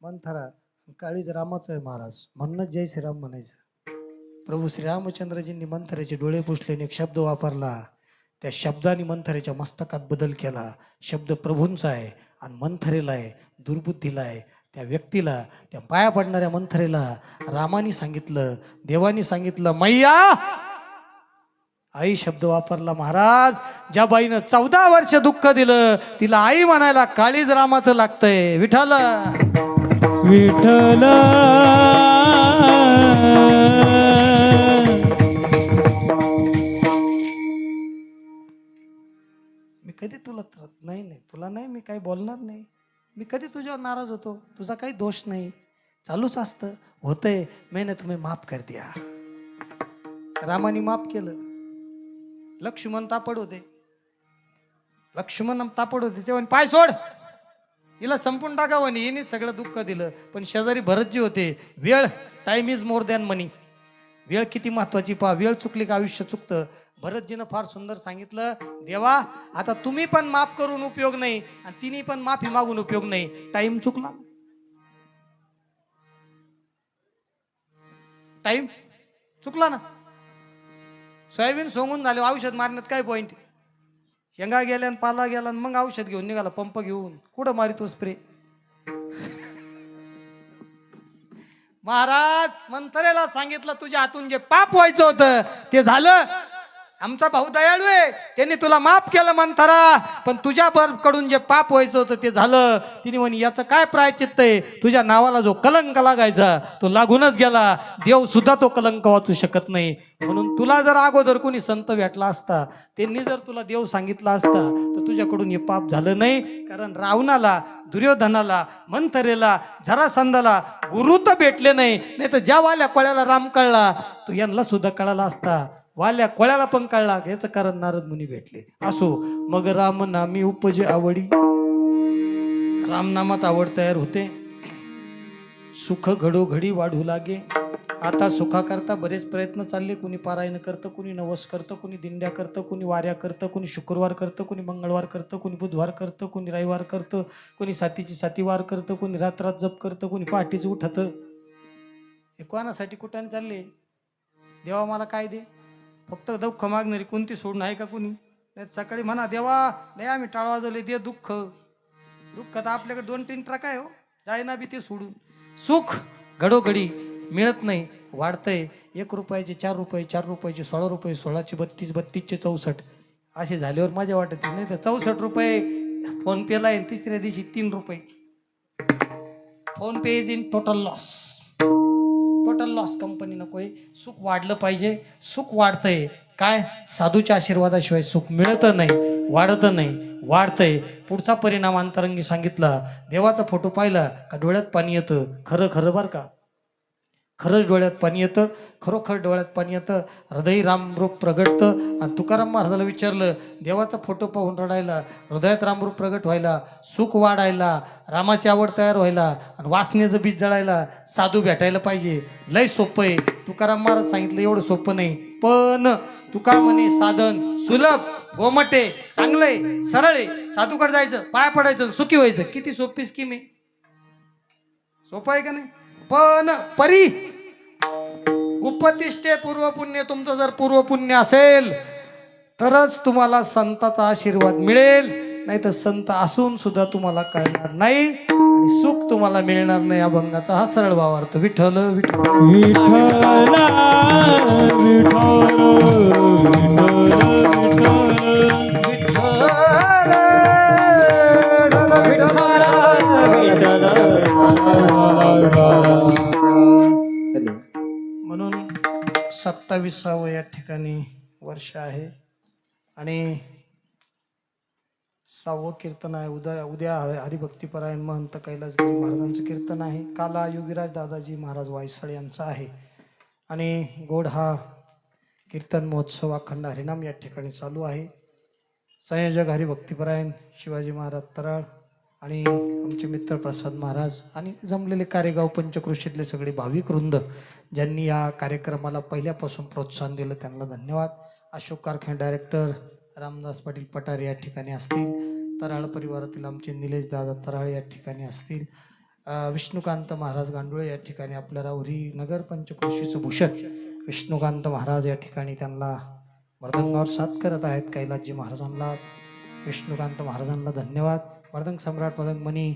मंथरा काळीज रामाचं आहे महाराज, म्हणूनच जय श्रीराम म्हणायचं. प्रभू श्रीरामचंद्रजींनी मंथरेचे डोळे पुसले, एक शब्द वापरला, त्या शब्दाने मंथरेच्या मस्तकात बदल केला. शब्द प्रभूंचा आहे आणि मंथरेला आहे, दुर्बुद्धीला आहे. त्या व्यक्तीला, त्या पाया पडणाऱ्या मंथरेला रामानी सांगितलं, देवानी सांगितलं, मैया आई शब्द वापरला महाराज. ज्या बाईनं 14 वर्ष दुःख दिलं तिला आई म्हणायला काळीज रामाचं लागतंय. विठ्ठल विठ्ठल मी कधी तुला नाही नाही तुला नाही, मी काही बोलणार नाही. मी कधी तुझ्यावर नाराज होतो? तुझा काही दोष नाही, चालूच असतं, होतंय. मैंने तुम्ही माफ कर दिया. रामाने माफ केलं. लक्ष्मण तापड होते, लक्ष्मण तापड होते तेव्हा पाय सोड, हिला संपून टाकावं नाही, हिने सगळं दुःख दिलं. पण शेजारी भरतजी होते. वेळ, टाइम इज मोर दॅन मनी. वेळ किती महत्वाची पहा. वेळ चुकली का आयुष्य चुकतं. भरतजीनं फार सुंदर सांगितलं, देवा आता तुम्ही पण माफ करून उपयोग नाही आणि तिने पण माफी मागून उपयोग नाही. टाइम चुकला, टाइम चुकला ना. सोयाबीन सोंगून झाले, औषध मारण्यात काय पॉइंट? शेंगा गेल्या आणि पाला गेला आणि मग औषध घेऊन निघाला पंप घेऊन, कुठं मारितो स्प्रे? महाराज मंथरेला सांगितलं, तुझ्या हातून जे पाप व्हायचं होतं ते झालं. आमचा भाऊ दयाळू आहे, त्यांनी तुला माफ केलं मंथरा. पण तुझ्या कडून जे पाप व्हायचं होतं ते झालं. तिने म्हणे याचं काय प्रायचित्त आहे? तुझ्या नावाला जो कलंक लागायचा तो लागूनच गेला. देव सुद्धा तो कलंक वाचू शकत नाही. म्हणून तुला जर अगोदर कोणी संत भेटला असता, त्यांनी जर तुला देव सांगितला असता, तर तुझ्याकडून हे पाप झालं नाही. कारण रावणाला, दुर्योधनाला, मंथरेला, जरासंधाला गुरु तर भेटले नाही. नाही तर ज्या वाल्या कोळ्याला राम कळला तो यांना सुद्धा कळाला असता. वाल्या कोळ्याला पण कळला. याचं कारण नारद मुनी भेटले. असो, मग राम नामी उपजे आवडी. रामनामात आवड तयार होते. सुख घडोघडी वाढू लागे. आता सुखाकरता बरेच प्रयत्न चालले. कुणी पारायण करतं, कुणी नवस करतं, कुणी दिंड्या करतं, कुणी वाऱ्या करतं, कुणी शुक्रवार करतं, कुणी मंगळवार करतं, कुणी बुधवार करतं, कुणी रविवार करतं, कुणी सातीची साती वार करतं, कुणी रात्रात जप करतं, कुणी पहाटेच उठतं. हे कोणासाठी कुठाने चालले? देवा मला काय दे? फक्त दुःख मागणारी कोणती सोडून आहे का कुणी? नाही सकाळी म्हणा, देवा लय आम्ही टाळ वाजवले, दे दुःख. दुःख तर आपल्याकडे 2-3 ट्रक आहे हो, जायना बी ते सोडून. सुख घडोघडी मिळत नाही, वाढतंय. 1 रुपयाचे 4 रुपये, 4 रुपयाचे 16 रुपये, 16चे 32, 32चे 64 असे झाल्यावर मजा वाटत नाही. तर 64 रुपये फोन पेला आहे, तिसऱ्या दिवशी 3 रुपये. Phone pay is in total loss. Total loss. Company नकोय. सुख वाढलं पाहिजे. सुख वाढतंय काय? साधूच्या आशीर्वादाशिवाय सुख मिळत नाही, वाढत नाही, वाढतंय. पुढचा परिणाम अंतरंगी सांगितला. देवाचा फोटो पाहिला का डोळ्यात पाणी येतं. खरं खरं बरं का, खरंच डोळ्यात पाणी येतं. खरोखर डोळ्यात पाणी येतं. हृदय रामरूप प्रगटतं. आणि तुकाराम महाराजाला विचारलं, देवाचा फोटो पाहून रडायला, हृदयात रामरूप प्रगट व्हायला, सुख वाढायला, रामाची आवड तयार व्हायला आणि वासनेचं बीज जळायला साधू भेटायला पाहिजे. लय सोपं आहे. तुकाराम महाराज सांगितलं एवढं सोपं नाही. पण तुका म्हणे साधन सुलभ, गोमटे, चांगलंय, सरळ आहे. साधूकडे जायचं, पाया पडायचं, सुखी व्हायचं. किती सोपी स्कीम आहे. सोपं आहे का नाही? पण परी उपतिष्ठे पूर्व पुण्य. तुमचं जर पूर्व पुण्य असेल तरच तुम्हाला संताचा आशीर्वाद मिळेल. नाही तर संत असून सुद्धा तुम्हाला कळणार नाही आणि सुख तुम्हाला मिळणार नाही. अभंगाचा हा सरळ भावार्थ. विठ्ठल विठ्ठल विठ्ठल म्हणून 27वे या ठिकाणी वर्ष आहे आणि 6वं कीर्तन आहे. उद्या हरिभक्तीपरायण महंत कैलासगिरी महाराजांचं कीर्तन आहे. काला योगीराज दादाजी महाराज वायसाळ यांचं आहे. आणि गोड हा कीर्तन महोत्सव अखंड हरिनाम या ठिकाणी चालू आहे. संयोजक हरिभक्तीपरायण शिवाजी महाराज तराळ आणि आमचे मित्र प्रसाद महाराज आणि जमलेले कारेगाव पंचकृषीतले सगळे भाविक वृंद ज्यांनी या कार्यक्रमाला पहिल्यापासून प्रोत्साहन दिलं त्यांना धन्यवाद. अशोक कारखाने डायरेक्टर रामदास पाटील पठारे या ठिकाणी असतील. तराळ परिवारातील आमचे निलेश दादा तराळ या ठिकाणी असतील. विष्णुकांत महाराज गांडुळे या ठिकाणी आपल्या राहुरी नगर पंचक्रोशीचं भूषण विष्णुकांत महाराज या ठिकाणी त्यांना मृदंगावर साथ करत आहेत. कैलासजी महाराजांना विष्णुकांत महाराजांना धन्यवाद. मृदंग सम्राट मृदंग मणी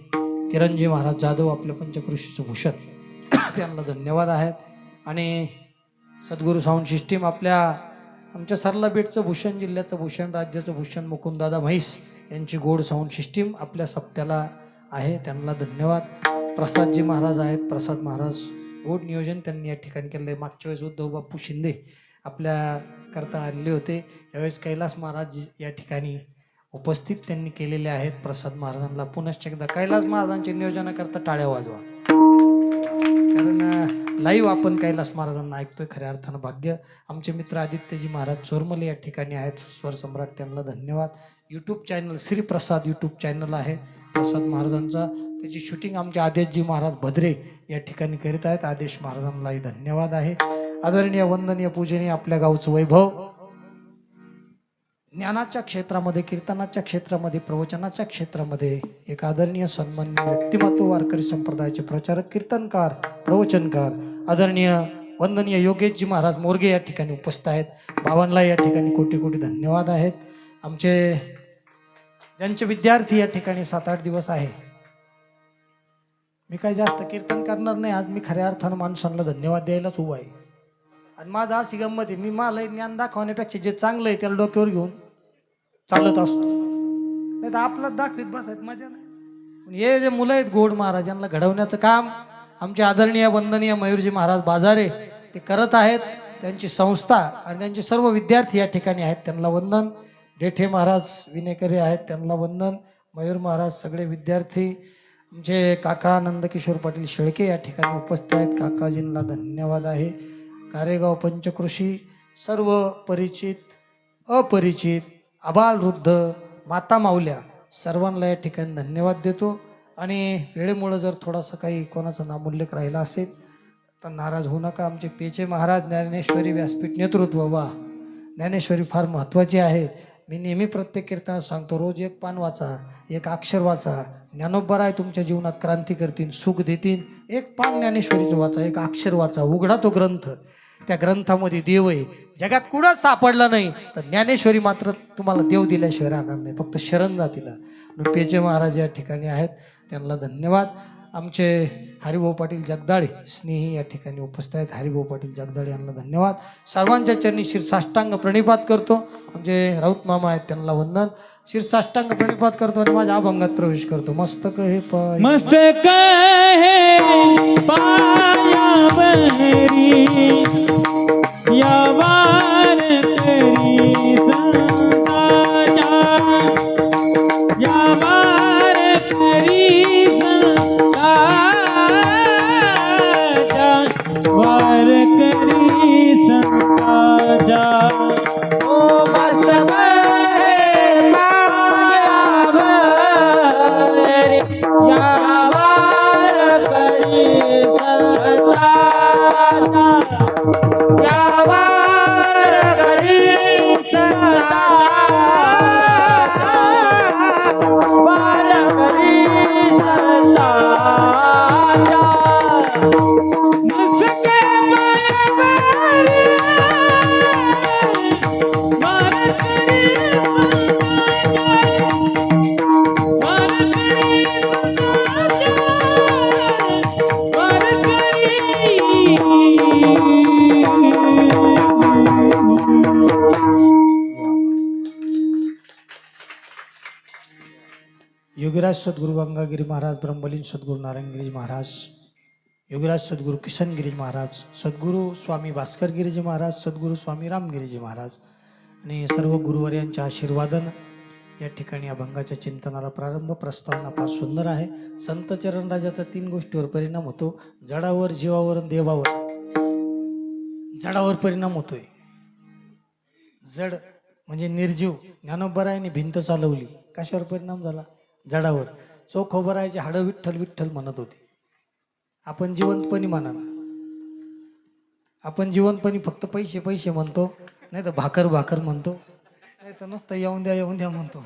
किरणजी महाराज जाधव आपल्या पंचक्रोशीचं भूषण त्यांना धन्यवाद आहेत. आणि सद्गुरू साऊंड सिस्टीम आमच्या सरला बेटचं भूषण, जिल्ह्याचं भूषण, राज्याचं भूषण मुकुंददादा म्हैस यांची गोड साऊंड सिस्टीम आपल्या सप्त्याला आहे, त्यांना धन्यवाद. प्रसादजी महाराज आहेत, प्रसाद महाराज गोड नियोजन त्यांनी या ठिकाणी केलं आहे. मागच्या वेळेस उद्धव बापू शिंदे आपल्या करता आलेले होते, यावेळेस कैलास महाराज या ठिकाणी उपस्थित त्यांनी केलेले आहेत. प्रसाद महाराजांना पुनश्च एकदा कैलास महाराजांच्या नियोजनाकरता टाळ्या वाजवा, कारण लाईव्ह आपण कैलास महाराजांना ऐकतोय. खऱ्या अर्थानं भाग्य. आमचे मित्र आदित्यजी महाराज चोरमले या ठिकाणी आहेत, स्वर सम्राट, त्यांना धन्यवाद. YouTube channel Shri Prasad YouTube channel आहे प्रसाद महाराजांचा, त्याची शूटिंग आमचे आदेशजी महाराज भद्रे या ठिकाणी करीत आहेत. आदेश महाराजांनाही धन्यवाद आहे. आदरणीय वंदनीय पूजनीय आपल्या गावचं वैभव, ज्ञानाच्या क्षेत्रामध्ये, कीर्तनाच्या क्षेत्रामध्ये, प्रवचनाच्या क्षेत्रामध्ये एक आदरणीय सन्माननीय व्यक्तिमत्व, वारकरी संप्रदायाचे प्रचारक, कीर्तनकार, प्रवचनकार आदरणीय वंदनीय योगेशजी महाराज मोरगे या ठिकाणी उपस्थित आहेत. भावांना या ठिकाणी कोटी कोटी धन्यवाद आहेत. आमचे ज्यांचे विद्यार्थी या ठिकाणी 7-8 दिवस आहे. मी काही जास्त कीर्तन करणार नाही आज, मी खऱ्या अर्थानं माणसांना धन्यवाद द्यायलाच उभा आहे. आणि माझा अशी गंमत आहे, मी मला ज्ञान दाखवण्यापेक्षा जे चांगलं आहे त्याला डोक्यावर घेऊन चालत असतो, नाही तर आपलं दाखवीत बसायत मजा नाही. हे जे मुलं आहेत गोड महाराजांना घडवण्याचं काम आमचे आदरणीय वंदनीय मयूरजी महाराज बाजारे ते करत आहेत. त्यांची संस्था आणि त्यांचे सर्व विद्यार्थी या ठिकाणी आहेत, त्यांना वंदन. देठे महाराज विनेकरे आहेत, त्यांना वंदन. मयूर महाराज, सगळे विद्यार्थी, आमचे काका नंदकिशोर पाटील शेळके या ठिकाणी उपस्थित आहेत, काकाजींना धन्यवाद आहे. कारेगाव पंचक्रोशी सर्व परिचित अपरिचित आबाल वृद्ध माता माऊल्या सर्वांना या ठिकाणी धन्यवाद देतो. आणि वेळेमुळं जर थोडासा काही कोणाचा नामोल्लेख राहिला असेल तर नाराज होऊ नका. आमचे पेचे महाराज ज्ञानेश्वरी व्यासपीठ नेतृत्व, वा ज्ञानेश्वरी फार महत्त्वाची आहे. मी नेहमी प्रत्येक कीर्तनात सांगतो, रोज एक पान वाचा, एक अक्षर वाचा. ज्ञानोबा आहे तुमच्या जीवनात क्रांती करतील, सुख देतील. एक पान ज्ञानेश्वरीचं वाचा, एक अक्षर वाचा, उघडा तो ग्रंथ, त्या ग्रंथामध्ये देव आहे. जगात कुणाच सापडला नाही तर ज्ञानेश्वरी मात्र तुम्हाला देव दिल्याशिवाय राहणार नाही, फक्त शरण जा तिला. पेचे महाराज या ठिकाणी आहेत, त्यांना धन्यवाद. आमचे हरिभाऊ पाटील जगदाळे स्नेही या ठिकाणी उपस्थित आहेत, हरिभाऊ पाटील जगदाळे यांना धन्यवाद. सर्वांच्या चरणी शिरसाष्टांग प्रणिपात करतो. आमचे राऊत मामा आहेत, त्यांना वंदन. शिरसाष्टांग प्रणिपात करतो आणि माझ्या अभंगात प्रवेश करतो. मस्तक हे पाय, मस्तक हे पायावरी या वारकरी संतांच्या, या वारकरी संतांच्या, वारकरी संतांच्या. ओ मस्तक योगीराज सद्गुरू गंगागिरी महाराज, ब्रह्मलीन सद्गुरू नारायणगिरी महाराज, योगीराज सद्गुरू किशनगिरी महाराज, सद्गुरू स्वामी भास्करगिरीजी महाराज, सद्गुरू स्वामी रामगिरीजी महाराज आणि सर्व गुरुवर्यांच्या आशीर्वादानं या ठिकाणी अभंगाच्या चिंतनाला प्रारंभ. प्रस्तावना फार सुंदर आहे. संत चरणराजाचा 3 गोष्टीवर परिणाम होतो, जडावर, जीवावर आणि देवावर. जडावर परिणाम होतोय, जड म्हणजे निर्जीव. ज्ञानोबरायाने भिंत चालवली, कशावर परिणाम झाला? जडावर. चोखोबरायाचे हाडं विठ्ठल विठ्ठल म्हणत होते. आपण जिवंतपणी म्हणा ना, आपण जिवंतपणी फक्त पैसे पैसे म्हणतो, नाही तर भाकर भाकर म्हणतो, नाही तर नुसतं येऊन द्या म्हणतो.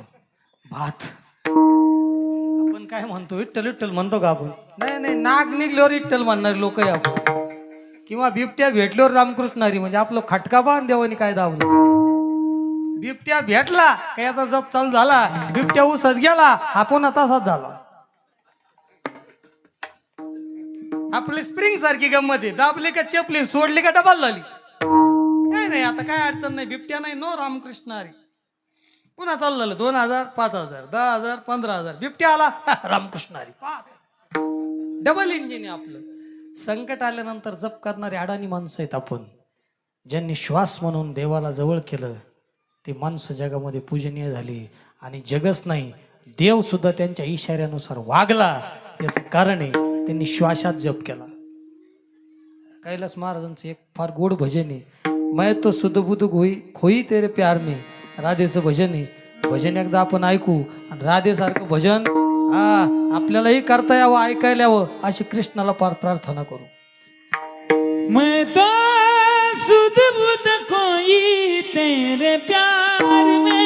भात आपण काय म्हणतो विठ्ठल विठ्ठल म्हणतो का आपण? नाही नाही, नाग निघल्यावर विठ्ठल म्हणणारे लोक आहे आपण, किंवा बिबट्या भेटल्यावर रामकृष्णारी, म्हणजे आपलं खटका बांध देवानी काय दावलं. बिबट्या भेटला काय आता जप चालू झाला, बिबट्या उसत गेला आपण तसाच झाला. आपली स्प्रिंग सारखी गंमत आहे, दाबली का चपली, सोडली का डबल झाली. काय नाही आता काय अडचण नाही, बिबट्या नाही नो रामकृष्ण हरी. पुन्हा चालू झालं 2000 5000 10000 15000, बिबट्या आला रामकृष्ण हरी. डबल इंजिन आहे आपलं. संकट आल्यानंतर जप करणारे अडाणी माणसं आहेत आपण. ज्यांनी श्वास म्हणून देवाला जवळ केलं ते माणसं जगामध्ये पूजनीय झाली, आणि जगच नाही देव सुद्धा त्यांच्या इशाऱ्यानुसार वागला. याचं कारण आहे त्यांनी श्वासात जप केला. कैलास महाराजांचं एक फार गोड भजन आहे, मैं तो सुध बुध खोई तेरे प्यार में, राधेचं भजन आहे. भजन एकदा आपण ऐकू आणि राधेसारखं भजन आपल्यालाही करता यावं, ऐकायला यावं अशी कृष्णाला प्रार्थना करू. मैं तो सुध बुध कोई तेरे प्यार में,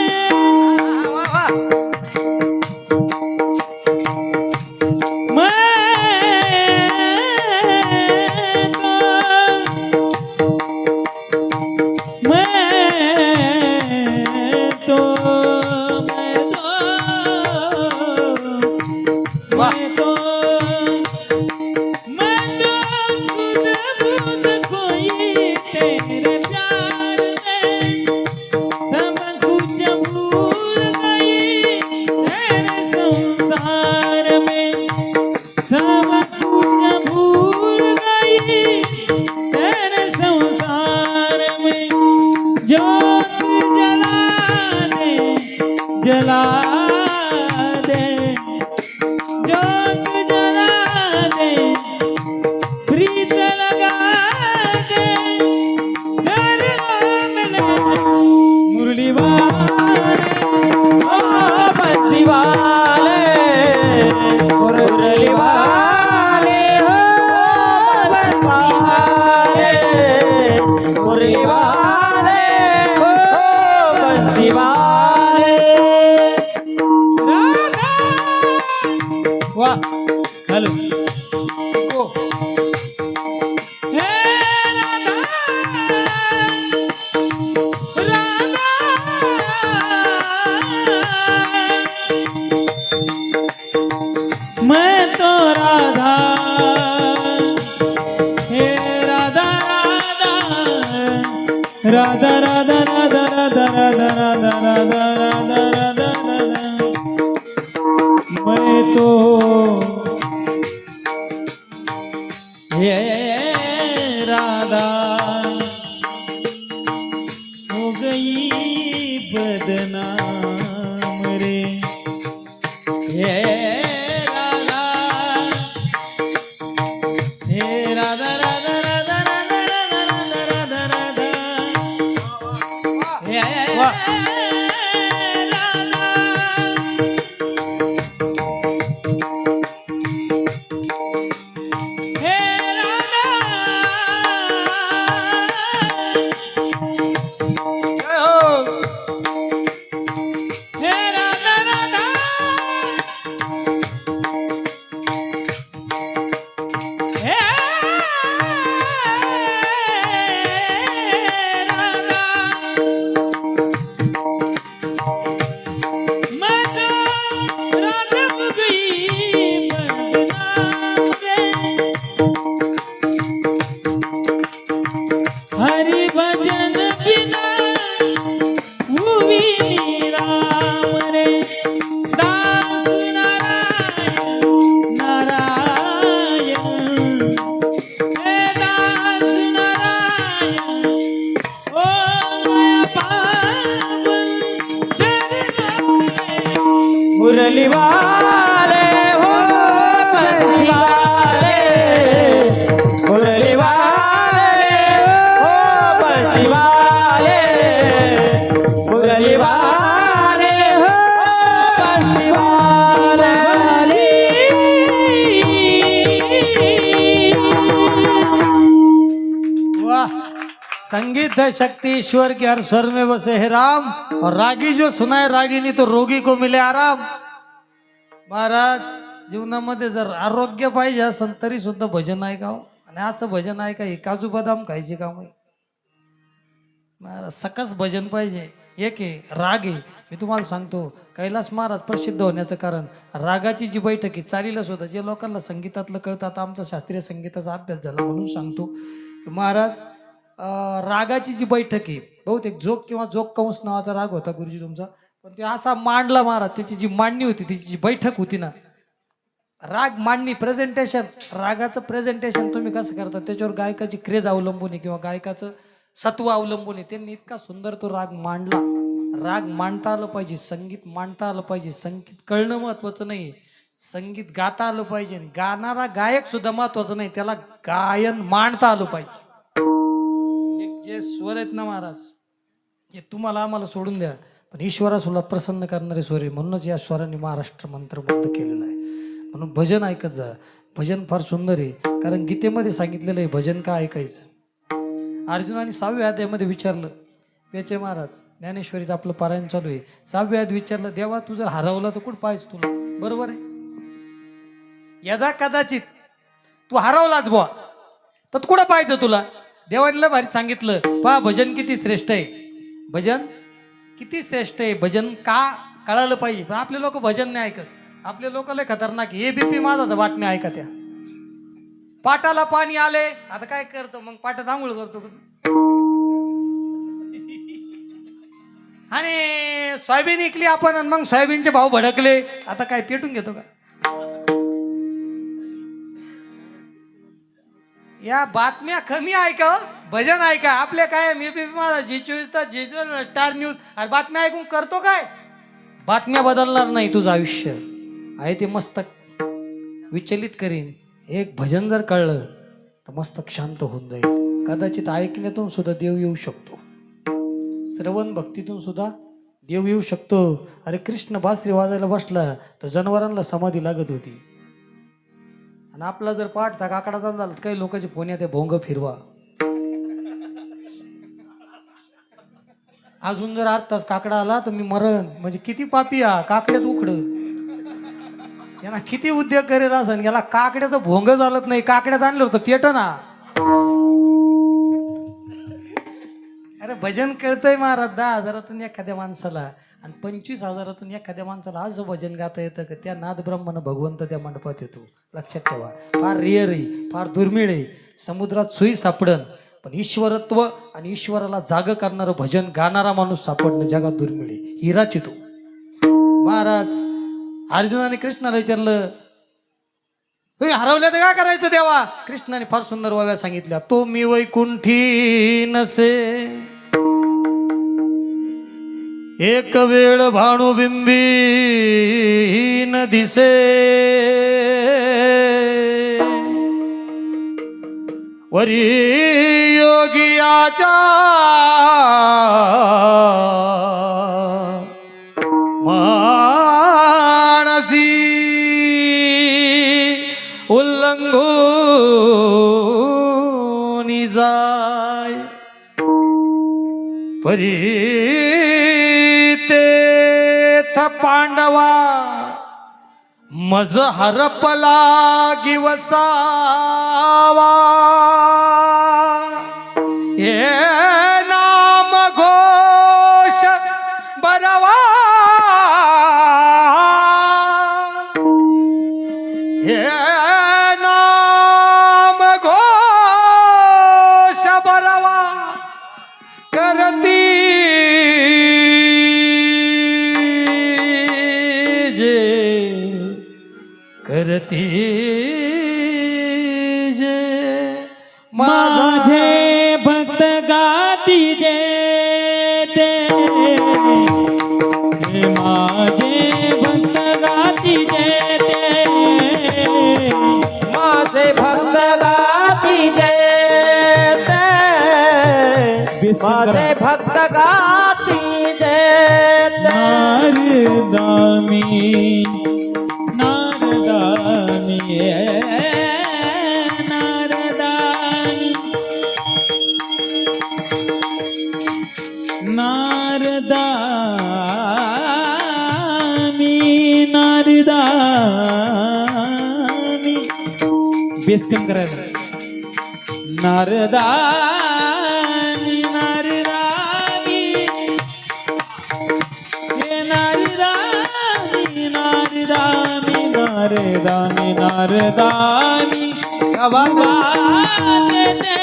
जला दे जोत जला दे, प्रीत लगा दे चरणों में मुरली वाले ओ बंसी वाले, मुरली वाले हो बंसी वाले, मुरली वाले हो बंसी वाले. वाह हॅलो हो. हे राधा राधा, मैं तो राधा, हे राधा राधा राधा राधा राधा राधा राधा राधा राधा राधा राधा राधा, मैं तो ये राधा हो गई बदनाम रे, ये राधा, हे राधा राधा राधा राधा राधा राधा राधा, ये राधा. हरि भजन बिना भूमि राम रे, दास नारायण नारायण, हे दास नारायण ओ गया पाप चरणों में, मुरली वाले हो बंसी वाले, मुरली वाले हो बंसी वाले, मुरली वाले हो बंसी वाले. वाह, संगीत है शक्ति ईश्वर के हर स्वर में बसे है राम, और रागी जो सुनाए रागिनी तो रोगी को मिले आराम. महाराज जीवनामध्ये जर आरोग्य पाहिजे असेल तरी सुद्धा भजन ऐकावं. आणि असं भजन ऐका हे काजू बदाम खायचे काम आहे. महाराज सकस भजन पाहिजे. एक आहे राग आहे. मी तुम्हाला सांगतो कैलास महाराज प्रसिद्ध होण्याचं कारण रागाची जी बैठक आहे चालीला सुद्धा जे लोकांना संगीतातलं कळतं. आता आमचा शास्त्रीय संगीताचा अभ्यास झाला म्हणून सांगतो की महाराज रागाची जी बैठक आहे बहुतेक जोक किंवा जोक कंस नावाचा राग होता गुरुजी तुमचा. पण ते असा मांडला महाराज त्याची जी मांडणी होती त्याची जी बैठक होती ना राग मांडणी प्रेझेंटेशन रागाचं प्रेझेंटेशन तुम्ही कसं करता त्याच्यावर गायकाची क्रेज अवलंबून आहे किंवा गायकाचं सत्व अवलंबून आहे. त्यांनी इतका सुंदर तो राग मांडला. राग मांडता आलं पाहिजे, संगीत मांडता आलं पाहिजे. संगीत कळणं महत्वाचं नाही, संगीत गाता आलं पाहिजे. गाणारा गायक सुद्धा महत्वाचं नाही, त्याला गायन मांडता आलं पाहिजे. एक जे स्वर आहेत ना महाराज हे तुम्हाला आम्हाला सोडून द्या पण ईश्वरासुद्धा प्रसन्न करणारे स्वर आहे. म्हणूनच या स्वरांनी महाराष्ट्र मंत्रबद्ध केलेला आहे. म्हणून भजन ऐकत जा. भजन फार सुंदर आहे कारण गीतेमध्ये सांगितलेलं आहे भजन का ऐकायचं. अर्जुनाने 6व्या अध्यायामध्ये विचारलं पेचे महाराज ज्ञानेश्वरीचं आपलं पारायण चालू आहे. 6व्या अध्यायात विचारलं देवा तू जर हरवला तर कुठं पाहिजे तुला. बरोबर आहे. यदा कदाचित तू हरवलाच बुवा तर कुठं पाहिजे तुला. देवाने भारी सांगितलं पहा भजन किती श्रेष्ठ आहे. भजन किती श्रेष्ठ आहे. भजन का कळालं पाहिजे. पण आपले लोक भजन नाही ऐकत. आपले लोक लय खतरनाक. हे बीपी माझा बातम्या ऐका त्या पाटाला पाणी आले आता काय करतो मग पाटात आंघोळ करतो आणि सोयाबीन इकली आपण आणि मग सोयाबीनचे भाव भडकले आता काय पेटून घेतो का. या बातम्या कमी ऐका भजन ऐका. आपले काय मी बी माझा जी24 स्टार न्यूज आणि बातम्या ऐकून करतो काय. बातम्या बदलणार नाही तुझं आयुष्य आहे ते मस्तक विचलित करीन. एक भजन जर कळलं तर मस्तक शांत होऊन जाईल. कदाचित ऐकण्यातून सुद्धा देव येऊ शकतो. श्रवण भक्तीतून सुद्धा देव येऊ शकतो. अरे कृष्ण बासरी वाजायला बसला तर जनावरांना समाधी लागत होती. आणि आपला जर पाठचा काकडा झाला तर काही लोकांचे फोन येते भोंग फिरवा. अजून जर 8 तास काकडा आला तर मी मरण. म्हणजे किती पापी हा काकड्यात उकड. याला किती उद्योग करेल असं. याला काकड्याचं भोंग चालत नाही. काकड्यात आणलं होतं पेट ना. अरे भजन कळतंय महाराज. 10,000तून एखाद्या माणसाला आणि 25,000तून एखाद्या माणसाला असं भजन गाता येतं का त्या नाद ब्रह्मन भगवंत त्या मंडपात येतो. लक्षात ठेवा. फार रेअर आहे, फार दुर्मिळ आहे. समुद्रात सुई सापडन पण ईश्वरत्व आणि ईश्वराला जाग करणारं भजन गाणारा माणूस सापडणं जगात दुर्मिळ आहे. हिराच येतो. महाराज अर्जुनाने कृष्णाला विचारलं तुम्ही हरवल्या तर काय करायचं देवा. कृष्णाने फार सुंदर वाव्या सांगितल्या. तो मी वैकुंठी नसे एक वेळ भानुबिंबी न दिसे वरी योगियाच्या मानसी उल्लंघून जाय परी तेथ पांडवा मज हरपला गिवसावा हे नाम घोष बरवा हे नाम घोष बरवा करती जे करती जे माझे भक्त गाती जे ते माझे भक्त गाती जे ते माझे भक्त गाती जे ते माझे भक्त गाती जे नारदामी नारदामी नारदामी नारदामी बेस कम करायला. नारदानी नारदानी हे नारदानी नारदानी नारदानी नारदानी गाते ते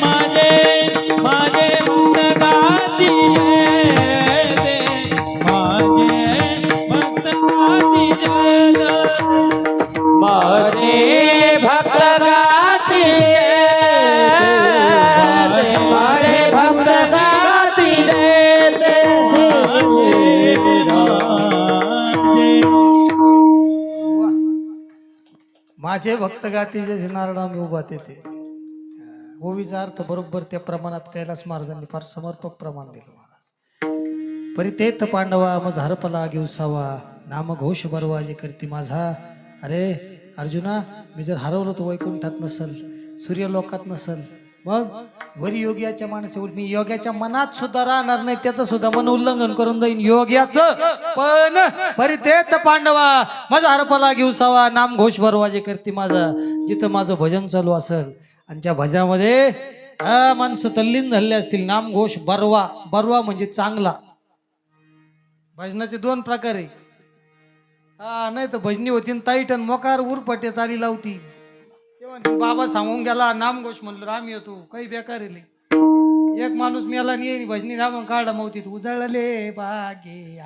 माझे माझे भक्त गाती ते माझे भक्त गाती माझे भक्त गाती माझे भक्त गाती माझे भक्त गाती जे नारळा मी उभा ते ओवीचा अर्थ बरोबर त्या प्रमाणात कैलास महाराजांनी फार समर्पक प्रमाण दिलं महाराज. परितेत पांडवा मज हरपला घेऊसावा नाम घोष बरवा जे करती माझा. अरे अर्जुना, मी जर हरवलो तो वैकुंठात नसल, सूर्यलोकात नसल, मग वरी योग्याच्या माणसावर मी योग्याच्या मनात सुद्धा राहणार नाही, त्याचं सुद्धा मन उल्लंघन करून जाईन योग्याचं. पण परितेत पांडवा माझा हरपला घेऊसावा नाम घोष बरवा जे करती माझा. जिथं माझं भजन चालू असेल आणि त्या भजनामध्ये माणसं तल्लीन झाले असतील, नाम घोष बरवा. बरवा म्हणजे चांगला. भजनाचे दोन प्रकार आहे. नाही तर भजनी होती ताईट आणि मोकार उरपटे तारी लावती. तेव्हा बाबा सांगून गेला नाम घोष म्हणलं आम्ही येतो, काही बेकार आहे. एक माणूस मेला नाही भजनी नाम काढा मौतीत उजळले बागे.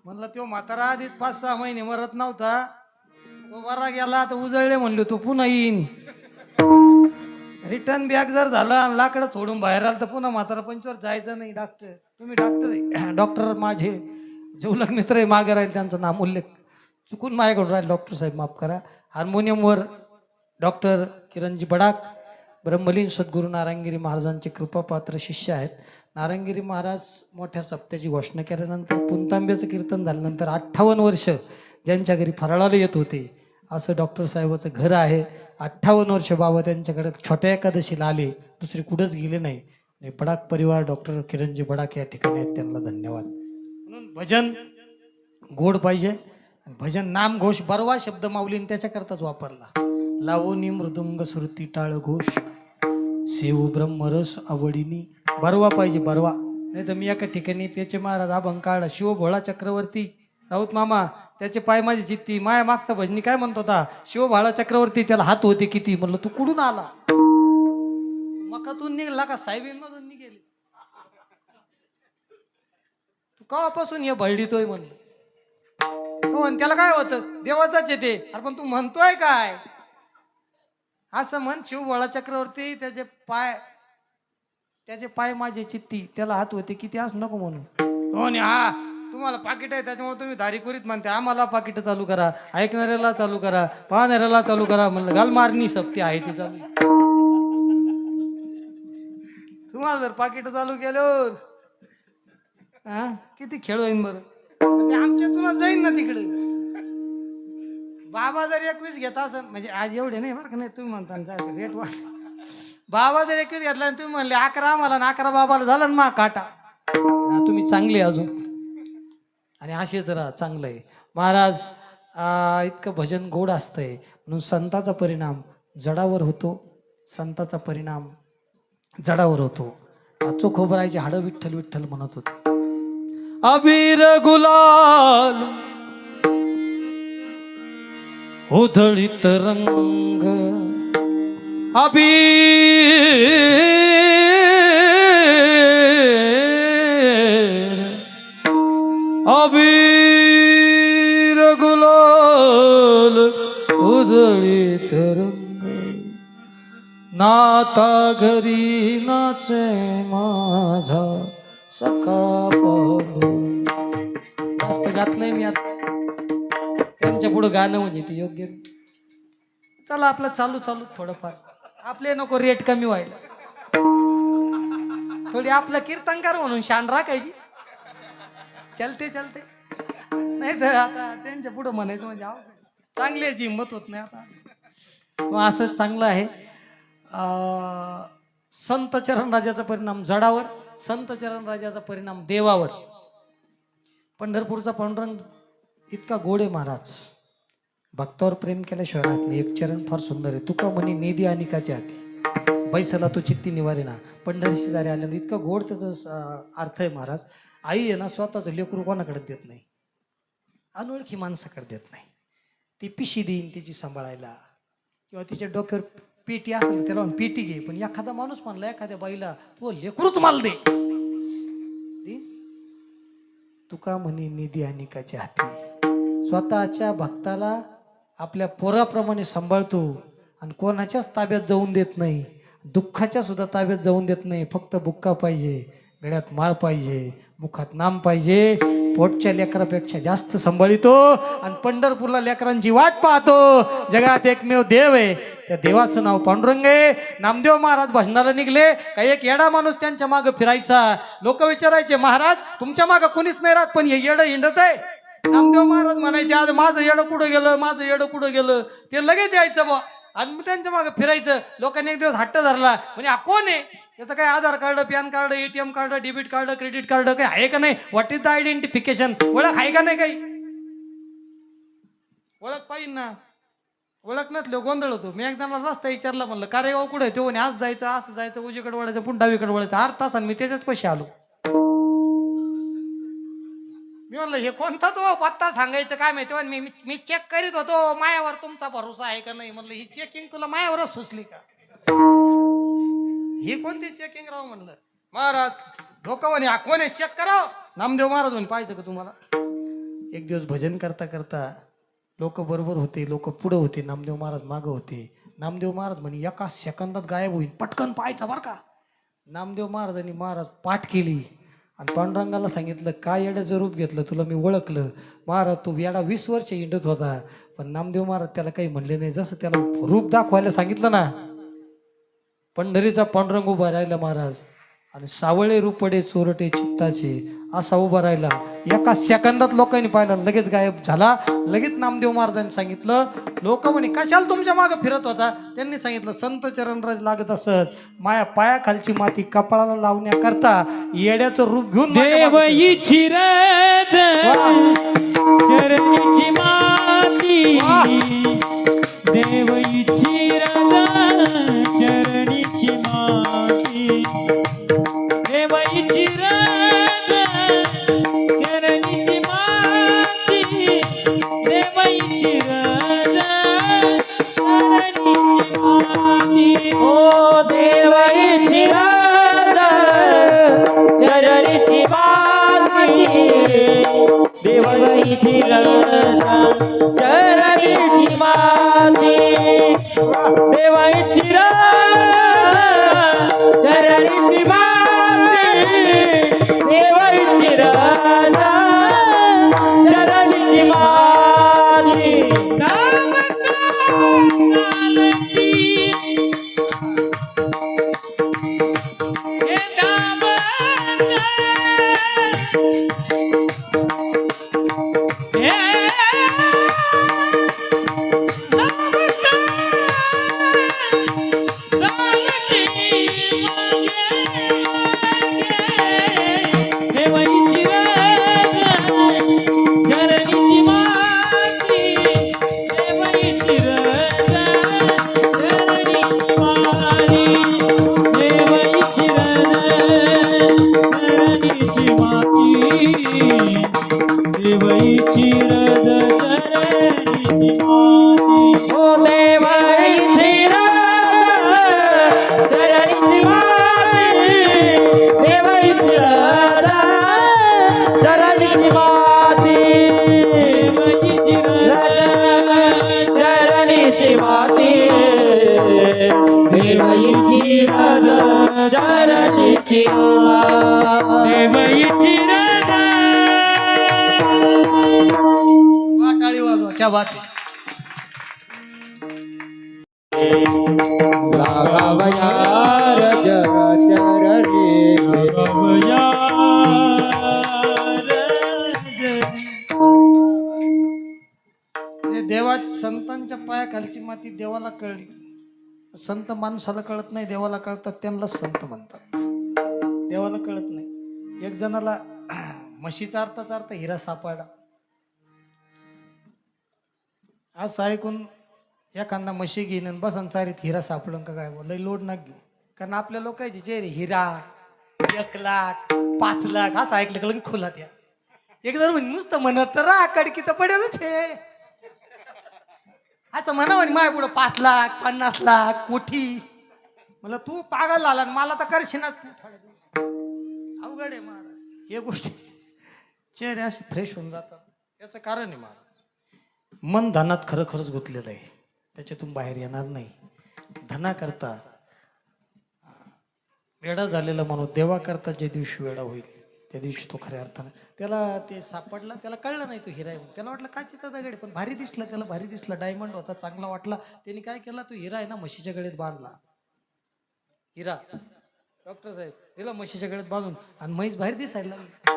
म्हणलं तो म्हातारा आधीच 5-6 महिने मरत नव्हता, तो बरा गेला तर उजळले म्हणलो तो पुन्हा येईन. रिटर्न बॅग जर झाला लाकडं सोडून बाहेर आलं तर पुन्हा म्हातारा पंचवर जायचं नाही. डॉक्टर तुम्ही डॉक्टर आहे, डॉक्टर माझे जेवलक मित्र आहे, मागे राहील त्यांचं नाम उल्लेख चुकून माझ्याकडून राहील, डॉक्टर साहेब माफ करा. हार्मोनियमवर डॉक्टर किरणजी बडाक, ब्रह्मलीन सद्गुरू नारायणगिरी महाराजांचे कृपापात्र शिष्य आहेत. नारायणगिरी महाराज मोठ्या सप्त्याची घोषणा केल्यानंतर पुंतांब्याचं कीर्तन झाल्यानंतर 58 वर्ष ज्यांच्या घरी फराळाला येत होते असं डॉक्टर साहेबाचं घर आहे. 58 वर्ष बाबा त्यांच्याकडे छोट्या एकादशीला आले, दुसरे कुठंच गेले नाही. बडाक परिवार डॉक्टर किरणजी बडाक या ठिकाणी आहेत, त्यांना धन्यवाद. म्हणून भजन गोड पाहिजे. भजन नाम घोष बरवा शब्द माऊलीने त्याच्याकरताच वापरला. लावणी मृदुंग श्रुती टाळ घोष सेव ब्रह्मरस आवडीनी. बरवा पाहिजे, बरवा. नाही तर मी एका ठिकाणी पेचे महाराज अभंग काढला, शिव भोळा चक्रवर्ती राऊत मामा त्याचे पाय माझी चित्ती. माया मागता भजनी काय म्हणतो होता, शिव भोळा चक्रवर्ती त्याला हात होते किती. म्हणलं तू कुठून आला, मकातून निघला का साहेबींमधून निघेल, तू केव्हापासून हे भरडीतोय म्हणलं. तो म्हण त्याला काय होतं, देवाचाच येते. अरे पण तू म्हणतोय काय असं म्हण. शिव भोळा चक्रवर्ती त्याचे पाय माझे चित्ती, त्याला हात होते किती असं नको म्हणून. हा तुम्हाला पाकिट आहे त्याच्यामुळे तुम्ही धारीखोरीत म्हणते, आम्हाला पाकिट चालू करा, ऐकणाऱ्याला चालू करा, पाहणाऱ्याला चालू करा. म्हणलं घाल मारणी सप्ती आहे ती चालू. तुम्हाला जर पाकिट चालू केल्यावर किती खेळ होईन बरं. ते आमच्यातूनच जाईन ना तिकडे. बाबा जर 21 घेता असेल, म्हणजे आज एवढे नाही बरं का, नाही तुम्ही म्हणता रेट वाढ. बाबा जर 21 घेतला आणि तुम्ही म्हणले 11 आम्हाला 11 बाबाला झाला ना मा काटा. तुम्ही चांगले अजून आणि असेच राहा, चांगलं आहे. महाराज इतकं भजन गोड असतंय म्हणून संताचा परिणाम जडावर होतो. संताचा परिणाम जडावर होतो. चोखोबरायची हाडं विठ्ठल विठ्ठल म्हणत होते. अबीर गुलाल उधळीत रंग, अबीर गुलाल उधळीत रंग, नाता घरी नाचे माझा सखा पाहू. जास्त गात नाही मी आता, त्यांच्या पुढं गाणं म्हणजे ते योग्य. चला आपलं चालू चालू थोडंफार, आपले नको रेट कमी व्हायला, थोडी आपलं कीर्तनकार म्हणून शान राखायची. चलते चलते, नाही तर आता त्यांच्या पुढं म्हणायचं म्हणजे चांगली हिंमत होत नाही आता. असं चांगलं आहे. संत चरण राजाचा परिणाम जडावर, संत चरण राजाचा परिणाम देवावर. पंढरपूरचा पांडुरंग इतका गोड आहे महाराज, भक्तावर प्रेम केल्याशिवाय राहत नाही. एक चरण फार सुंदर आहे. तुका म्हणी नेदी अनिकाचे हाती बैसला तो चित्ती निवारे ना. पंढरीशी जारी आल्यानं इतकं गोड त्याचा अर्थ आहे महाराज. आई आहे ना स्वतःचं लेकरू कोणाकडे देत नाही, अनोळखी माणसाकडे देत नाही. ती पिशी देईन तिची सांभाळायला, किंवा तिच्या डोक्यावर पेटी असेल तर त्याला म्हणून पेटी घे. पण एखादा माणूस म्हणला एखाद्या बाईला तू लेकरूच माल दे, तुका म्हणे निधी अनिकाच्या हाती. स्वतःच्या भक्ताला आपल्या पोराप्रमाणे सांभाळतो आणि कोणाच्याच ताब्यात जाऊन देत नाही, दुःखाच्या सुद्धा ताब्यात जाऊन देत नाही. फक्त बुक्का पाहिजे, गळ्यात माळ पाहिजे, मुखात नाम पाहिजे. पोटच्या लेकरापेक्षा जास्त सांभाळितो आणि पंढरपूरला लेकरांची वाट पाहतो. जगात एकमेव देव आहे, त्या देवाचं नाव पांडुरंग आहे. नामदेव महाराज भजनाला निघले का एक येडा माणूस त्यांच्या मागं फिरायचा. लोक विचारायचे महाराज तुमच्या मागं कोणीच नाही राहत पण हे येडं हिंडत आहे. नामदेव महाराज म्हणायचे आज माझं येडं कुठं गेलं, माझं येडं कुठं गेलं. ते लगेच यायचं बा आणि मग त्यांच्या मागं फिरायचं. लोकांनी एक दिवस हट्ट धरला म्हणजे हा कोण आहे, त्याचं काय Aadhaar card, PAN card, ATM card, debit card, credit card काही आहे का नाही, व्हॉट इज द आयडेंटिफिकेशन, ओळख आहे का नाही, काही ओळख पाहिजे ना. ओळख नसलं गोंधळ होतो. मी एकदा रस्ता विचारला, म्हणलं कारेगाव कुठे, तो म्हणे आज जायचं, असं जायचं, उजवीकडे वळायचं, पुन्हा डावीकडे वळायचं. 8 तास आणि मी त्याच्याच पैसे आलो. मी म्हणलं हे कोणता तो पत्ता सांगायचं काय माहिती. मी चेक करीत होतो मायावर तुमचा भरोसा आहे का नाही. म्हणलं ही चेकिंग तुला मायावरच सुचली का, ही कोणती चेकिंग राव. म्हणलं महाराज लोक म्हणे हा कोण आहे चेक कराव. नामदेव महाराज म्हणे पाहिजे का तुम्हाला. एक दिवस भजन करता करता लोक बरोबर होते, लोक पुढं होते, नामदेव महाराज मागं होते. नामदेव महाराज म्हणे एका सेकंदात गायब होईल, पटकन पाहायचं बरं का. नामदेव महाराजांनी महाराज पाठ केली आणि पांडुरंगाला सांगितलं काय येड्याचं रूप घेतलं, तुला मी ओळखलं. महाराज तो येडा 20 वर्ष हिंडत होता, पण नामदेव महाराज त्याला काही म्हणले नाही. जसं त्याला रूप दाखवायला सांगितलं ना, पंढरीचा पांडुरंग उभा राहिला महाराज आणि सावळे रूपडे चोरटे चित्ताचे असा उभा राहिला. एका सेकंदात लोकांनी पाहिलं, लगेच गायब झाला. लगेच नामदेव महाराजांनी सांगितलं, लोक म्हणे कशाला तुमच्या मागे फिरत होता. त्यांनी सांगितलं संत चरणराज लागत असत, माया पायाखालची माती कपाळाला लावण्याकरता येड्याचं रूप घेऊन देव इचिरज चरणीची माती, देव इचिरज चरणीची माती, देव इचिरज चरणीची माती, देव इचिरज चरणीची माती. ओ देव इचिरज चरणीची माती, देव इचिरज चरणीची माती, देव इचिरज चरणीची माती, देव इचिरज चरणीची माती. नाम कालती हे नाम हे नाम चालती देवाईची चरणीची माती, देवाईची चरणीची माती, देवाईची चरणीची माती, देवाईची चरणीची माती. ओ देव इचिरज चरणीची माती, देव इचिरज चरणीची माती, चरणीची माती, देव इचिरज चरणीची माती. टाळी वाजवा, क्या बात आहे. राघवयार जग चरणी देवा संतांच्या पायाखालची माती देवाला कळली. संत माणसाला कळत नाही, देवाला कळतात, त्यांना संत म्हणतात. देवाला कळत नाही. एक जणाला म्हशीचा अर्थ हिरा सापडला असं ऐकून एखादा म्हशी घेईन आणि बसन चारीत हिरा सापडून का काय लय लोड ना घेऊ. कारण आपल्या लोकांचे चेहरे हिरा 1 लाख 5 लाख असं ऐकलं का लगे खोलात या. एक जण म्हणे नुसतं म्हणत तर राहा कडकी तर पडेलच हे. असं म्हणा म्हणे माय पुढं 5 लाख 50 लाख कोठी. मला तू पागल झाला आणि मला तर करशील ना तू थोड्या दिवसात. अवघड आहे महाराज हे गोष्टी. चेहरे असे फ्रेश होऊन जातात याचं कारण आहे महाराज मन धनात खरंच गुंतलेलं आहे. त्याच्यातून बाहेर येणार नाही. धना करता वेडा झालेला माणूस देवा करता ज्या दिवशी वेडा होईल त्या दिवशी तो खऱ्या अर्थानं त्याला ते सापडला. त्याला कळलं नाही तो हिरा आहे म्हणून. त्याला वाटलं काचीचा दगड आहे पण भारी दिसला. त्याला भारी दिसला डायमंड होता चांगला वाटला. त्यांनी काय केला तो हिरा आहे ना म्हशीच्या गळ्यात बांधला. हिरा डॉक्टर साहेब दिला म्हशीच्या गळ्यात बांधून आणि म्हैस बाहेर दिसायला लागली.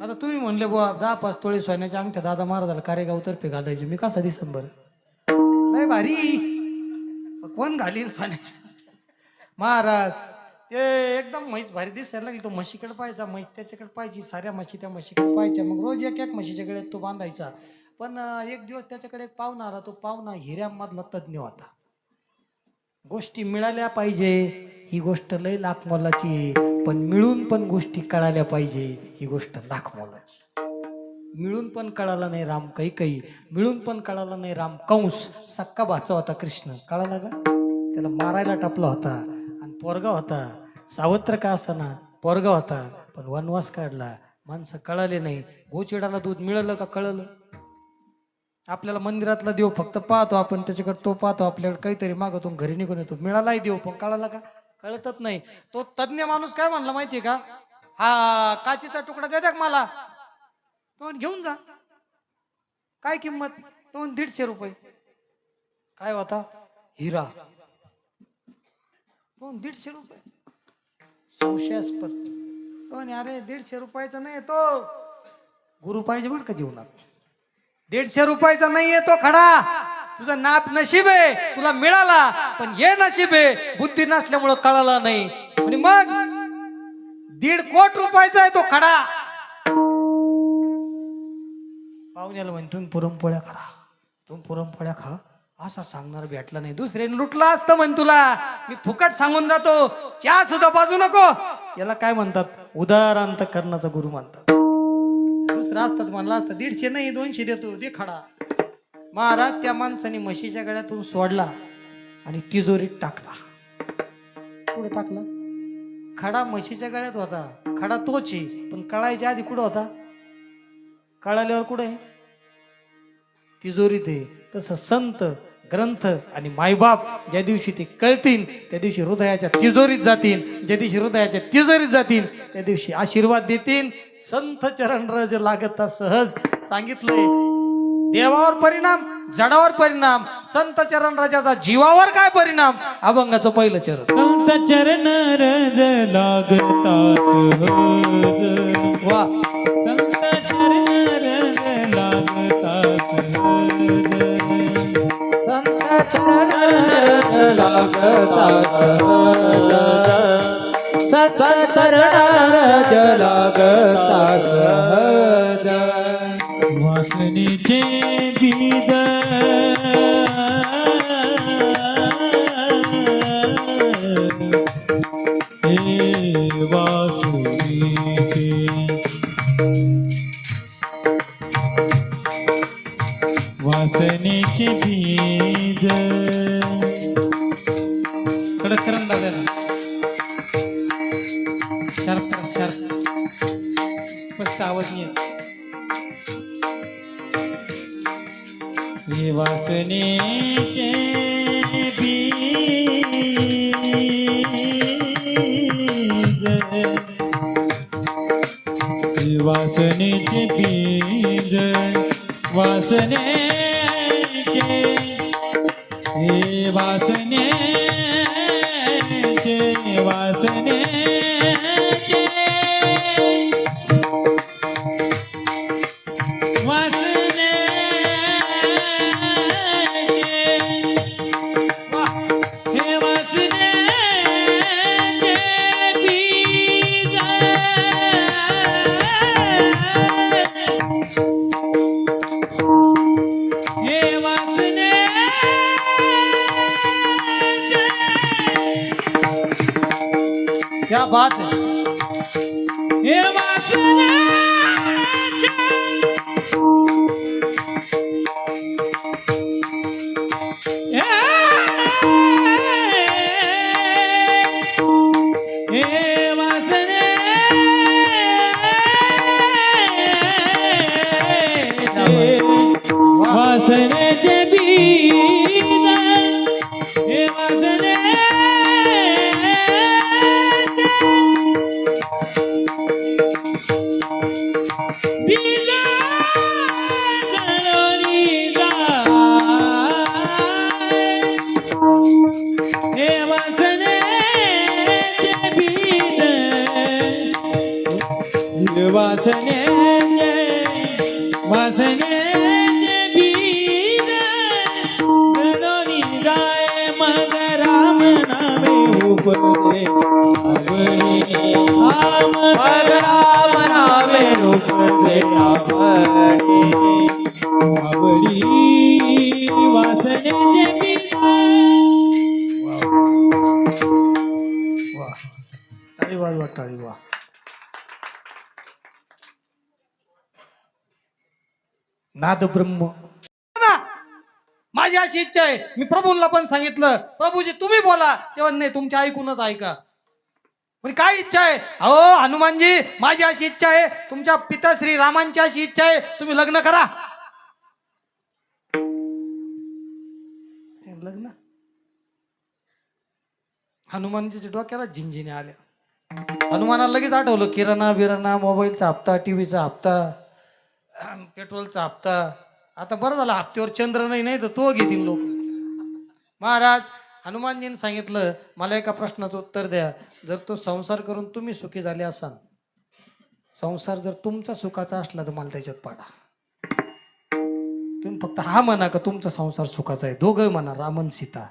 आता तुम्ही म्हणले बुवा 10-5 तोळे सोन्याच्या अंगठ्या दादा महाराजाला कारेगाव तर्फे घालायचे मी कसा दिसन बरं. नाही भारी कोण घालीन पाण्याच्या महाराज. ते एकदम म्हैस भारी दिसायला लागली. तो म्हशीकडे पाहायचा म्हैस त्याच्याकडे पाहिजे साऱ्या म्हशी त्या म्हशीकडे पाहायच्या. मग रोज एक म्हशीच्या गळ्यात तो बांधायचा. पण एक दिवस त्याच्याकडे एक पाहुणा आला. तो पाहुणा हिऱ्यामधला तज्ज्ञ होता. गोष्टी मिळाल्या पाहिजे ही गोष्ट लय लाख मोलाची आहे. पण मिळून पण गोष्टी कळाल्या पाहिजे ही गोष्ट लाख मोलाची. मिळून पण कळाला नाही राम कैकई. मिळून पण कळाला नाही राम कंस. सक्का भाचा होता कृष्ण कळाला का. त्याला मारायला टापला होता आणि पोरगा होता. सावत्र का असाना पोरगा होता पण वनवास काढला. माणसं कळाले नाही. गोचिडाला दूध मिळालं का कळलं. आपल्याला मंदिरातला देव फक्त पाहतो आपण त्याच्याकडे तो पाहतो आपल्याकडे काहीतरी मागतो घरी निघून येतो. मिळालाही देव पण कळाला का कळतच नाही. तो तज्ञ माणूस काय म्हणला माहितीये का. हा काचीचा तुकडा द्या मला. तो घेऊन जा. काय किंमत. तो 150 रुपये. काय होता हिरा. तो 150 रुपये संशयास्पद. तो अरे 150 रुपयाचा नाही तो गुरु पाहिजे बरं का जीवनात. 150 रुपयाचा नाहीये तो खडा. तुझं नाप नशीब आहे तुला मिळाला पण हे नशीब आहे बुद्धी नसल्यामुळं कळाला नाही. आणि मग 1.5 कोटी रुपयाचा आहे तो खडा. पाहुण्याला म्हणे तुम्ही पुरणपोळ्या करा तुम्ही पुरणपोळ्या खा. असा सांगणार भेटला नाही. दुसऱ्याने लुटला असतं म्हण तुला. मी फुकट सांगून जातो चहा सुद्धा बाजू नको. याला काय म्हणतात उदार अंतःकरणाचा गुरु म्हणतात. दुसरं असतात म्हणला असतं 150 नाही 200 देतो दे खडा. महाराज त्या माणसाने म्हशीच्या गळ्यातून सोडला आणि तिजोरीत टाकला. कुठे टाकला. खडा म्हशीच्या गळ्यात होता. खडा तोच आहे पण कळायच्या आधी कुठं होता. कळाल्यावर कुठे तिजोरीत आहे. तसं संत ग्रंथ आणि मायबाप ज्या दिवशी ते कळतील त्या दिवशी हृदयाच्या तिजोरीत जातील. ज्या दिवशी हृदयाच्या तिजोरीत जातील त्या दिवशी आशीर्वाद देतील. संत चरणरज लागता सहज सांगितलंय. देवावर परिणाम जडावर परिणाम. संत चरणराजाचा जीवावर काय परिणाम. अभंगाचं पहिलं चरण. संत चरण रज लागता सहज. वा संत चरण रज लागता सहज. संत चरण लागता सहज. संत चरण लागता सहज. वासनेचे बीज हे वासनेचे वासनेचे बीज. कडक करून दादा शार्प शार्प स्पष्ट आवाज नाही. हे वासनेचे बीज हे वासनेचे बीज वासनेचे हे वासनेचे वासनेचे क्या बात है. हे वासनेचे हे वासनेचे बीज हे वासने बीज घालून हे वासनेचे बीज वासनेचे बीज घालून जाय मग राम नामे उपदे मग राम नामे उपदे आवडी वासनेचे बीज. वा टाळी वाजवा टाळी वा. नाद ब्रह्म ना, माझी अशी इच्छा आहे. मी प्रभूंना पण सांगितलं, प्रभूजी तुम्ही बोला. तेव्हा नाही, तुमच्या ऐकूनच ऐका. पण काय इच्छा आहे? अहो हनुमानजी, माझी अशी इच्छा आहे, तुमच्या पिता श्री रामांची अशी इच्छा आहे, तुम्ही लग्न करा. लग्न हनुमानजीच्या डोक्याला झिंझिने आल्या. हनुमानाला लगेच आठवलं किराणा बिराणा, मोबाईलचा हप्ता, टीव्हीचा हप्ता, पेट्रोलचा हप्ता. आता बरं झालं हप्त्यावर चंद्र नाही तर तो घेतील लोक. महाराज हनुमानजीने सांगितलं, मला एका प्रश्नाचं उत्तर द्या. जर तो संसार करून तुम्ही सुखी झाले असाल, संसार जर तुमचा सुखाचा असला तर मला त्याच्यात पाडा. तुम्ही फक्त हा म्हणा का तुमचा संसार सुखाचा आहे. दोघं म्हणा, रामन सीता.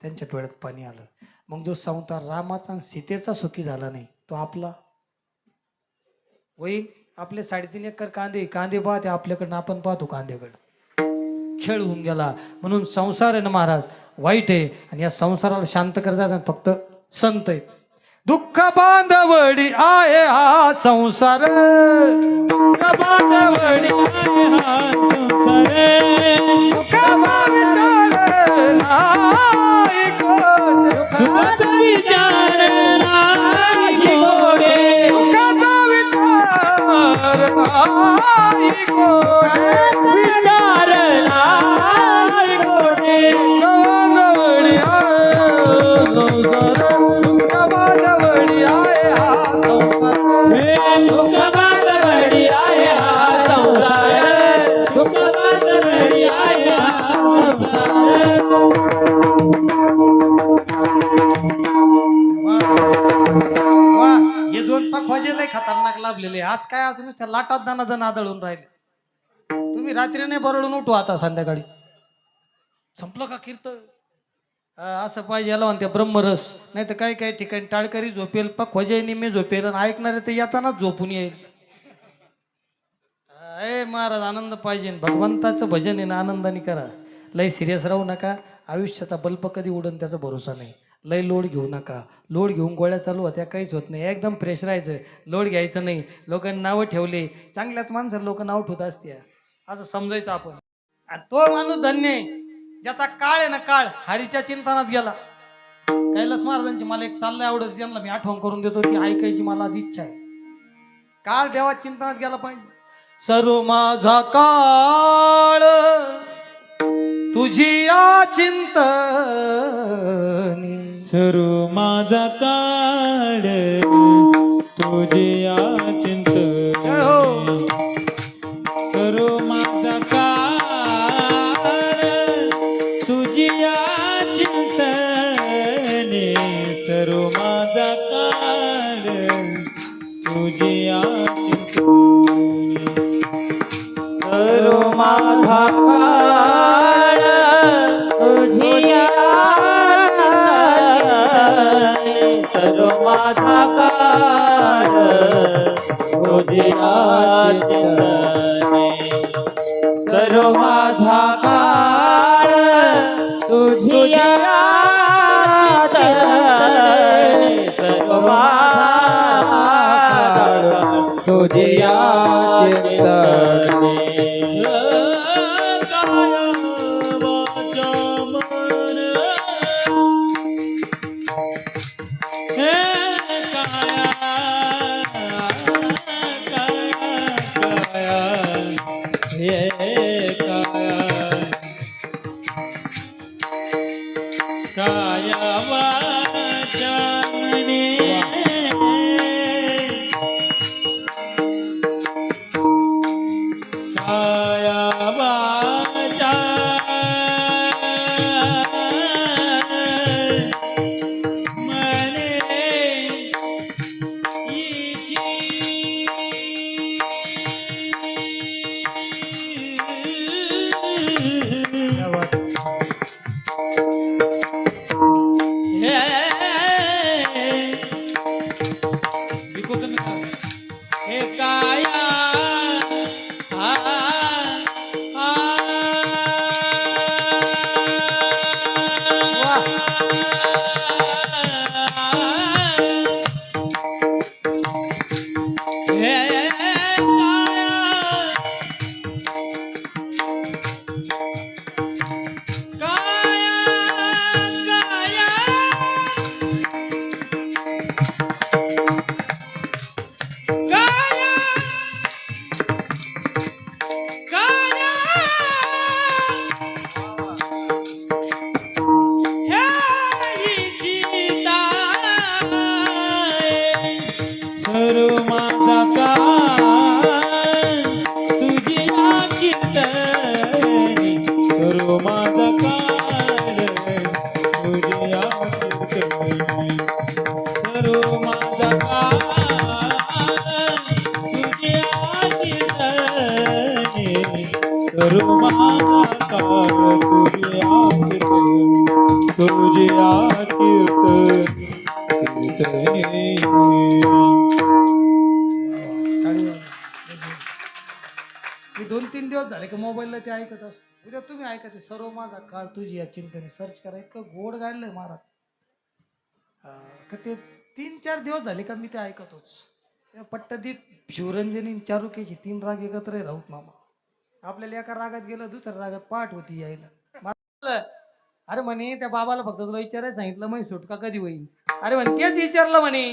त्यांच्या डोळ्यात पाणी आलं. मग जो संसार रामाचा आणि सीतेचा सुखी झाला नाही, तो आपला होईल. आपले 3.5 एकर कांदे पाहते आपल्याकडनं, आपण पाहतो कांद्याकडं. खेळ होऊन गेला. म्हणून संसार आहे ना महाराज, वाईट आहे. आणि या संसाराला शांत करायचं फक्त संत आहेत. दुःख बांधवडी आहे हा संसार, दुःख बांधवडी आहे हा संसार, सुखाचा विचार नाही कोण, सुखाचा विचार नाही कोणे, सुखाचा विचार नाही कोण, विचार नाही कोणी. बांधवडी आहे संसार, दुःख बांधवडी आहे हा संसार, हे दुःख बांधवडी आहे हा संसार, दुःख बांधवडी आहे हा वा, हे 2 पखवाजे लय खतरनाक लाभलेले. आज काय, आज नुसत्या लाटात दनादन आदळून राहिले. तुम्ही रात्री नाही बरडून उठू आता संध्याकाळी. संपलं का कीर्तन? असं पाहिजे याला म्हणते ब्रह्मरस. नाही तर काही काही ठिकाणी टाळकरी झोपेल, पखवाजे निम्मे झोपेल, आणि ऐकणारे ते येतानाच झोपून येईल. ए महाराज, आनंद पाहिजे. भगवंताचं भजन आहे ना, आनंदाने करा. लय सिरियस राहू नका. आयुष्याचा बल्ब कधी उडन त्याचा भरोसा नाही. लय लोड घेऊ नका. लोड घेऊन गोळ्या चालू होत्या काहीच होत नाही. एकदम फ्रेश राहायचं, लोड घ्यायचं नाही. लोकांनी नावं ठेवले, चांगल्याच माणसाला लोक नाव ठेवत असते, असं समजायचं आपण. आणि तो माणूस धन्य आहे ज्याचा काळ आहे ना, काळ हरीच्या चिंतनात गेला. कैलास महाराजांची मला एक चाललंय आवडत, त्यांना मी आठवण करून देतो, ती ऐकायची मला आज इच्छा आहे. काळ देवा चिंतनात गेला पाहिजे. सर्व माझा काळ तुझी या चिंतनी, सर्व माझा काळ तुझे चिंतन, सर्व माझा काळ तुझी चिंतने, सर्व माझा काळ तुझे चिंतने, सर्व माझा काळ तुझिया चिंतने, सर्व माझा काळ तुझिया चिंतने, सर्व माझा काळ तुझिया चिंतने, सर्व माझा तुझिया चिंतने काया वाचा मन हे काया काया हे काया वाचा मने काया वाचा मने क्या बात. बिको कमी कर. हे काया आ आ हे काया काया काया हे जिता सर्व माझा काळ तुझी कीर्तनी सर्व माझा काळ तुझी कीर्तनी सर्व माझा काळ तुझी कीर्तनी सर्व माझा काळ तुझी कीर्तनी टाळी वाजवा. मी 2-3 दिवस झाले की मोबाईलला ते ऐकत असतो. उद्या तुम्ही ऐका ते सर्व माझा काळ तुझी या चिंतने सर्च करा. इतकं गोड गायलंय महाराज. का ते 3-4 दिवस झाले का मी ते ऐकतोच. त्या पट्टदीप शिवरंजनी चारुकेची 3 राग एकत्र राहूत मामा. आपल्याला एका रागात गेलं दुसऱ्या रागात पाठ होती यायला. अरे म्हणे त्या बाबाला फक्त तुला विचारायला सांगितलं म्हणे सुटका कधी होईल. अरे म्हणे तेच विचारलं म्हणे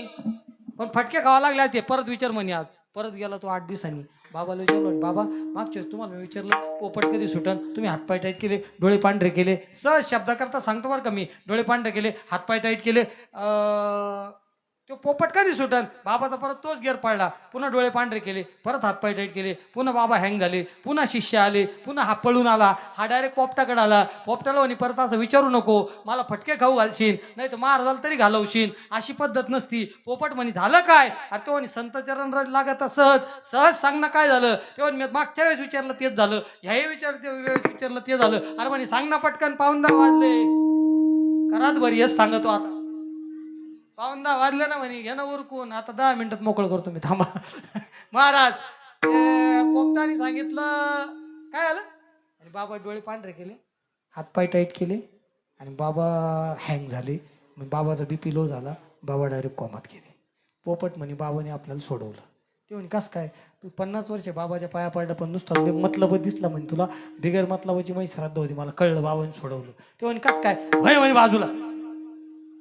पण फटके खावा लागले ते परत विचार म्हणे. आज परत गेला तो 8 दिवसांनी. बाबाला विचारलं बाबा मागच्या वेळेस तुम्हाला मी विचारलं पोपट कधी सुटन तुम्ही हातपाय टाईट केले डोळे पांढरे केले. सहज शब्द करता सांगतो बरं का मी. डोळे पांढरे केले हातपाय टाईट केले तो पोपट कधी सुटन. बाबाचा परत तोच गेअर पाडला. पुन्हा डोळे पांढरे केले परत हातपाय टाईट केले. पुन्हा बाबा हँग झाले. पुन्हा शिष्य आले. पुन्हा हा पळून आला. हा डायरेक्ट पोपटाकडे आला. पोपटाला म्हणे परत असं विचारू नको मला फटके खाऊ घालशील नाही तर मार झालं तरी घालवशील. अशी पद्धत नसती. पोपट म्हणे झालं काय. अरे तो म्हणे संत चरण लागत सहज सहज सांगणं काय झालं. तेव्हा मी मागच्या वेळेस विचारलं तेच झालं. ह्याही वेळेस विचारलं ते झालं. अरे म्हणे सांग ना पटकन. 9:15 वाजले. करात बरी हेच सांगतो आता. 9:15 वाजले ना म्हणे घे ना उरकून आता 10 मिनिटात मोकळं करतो मी थांबा. महाराज पोपटाने सांगितलं काय झालं. आणि बाबा डोळे पांढरे केले हातपाय टाईट केले आणि बाबा हँग झाले. मग बाबाचा BP लो झाला. बाबा डायरेक्ट कोमात गेले. पोपट म्हणे बाबाने आपल्याला सोडवलं. ते म्हणे कस काय तू 50 वर्ष बाबाच्या पाया पडला पण नुसतं मतलब दिसला म्हणे तुला बिगर मतलबाची माझी श्राद्ध होती मला कळलं बाबाने सोडवलं. ते म्हणे कस काय म्हणे बाजूला.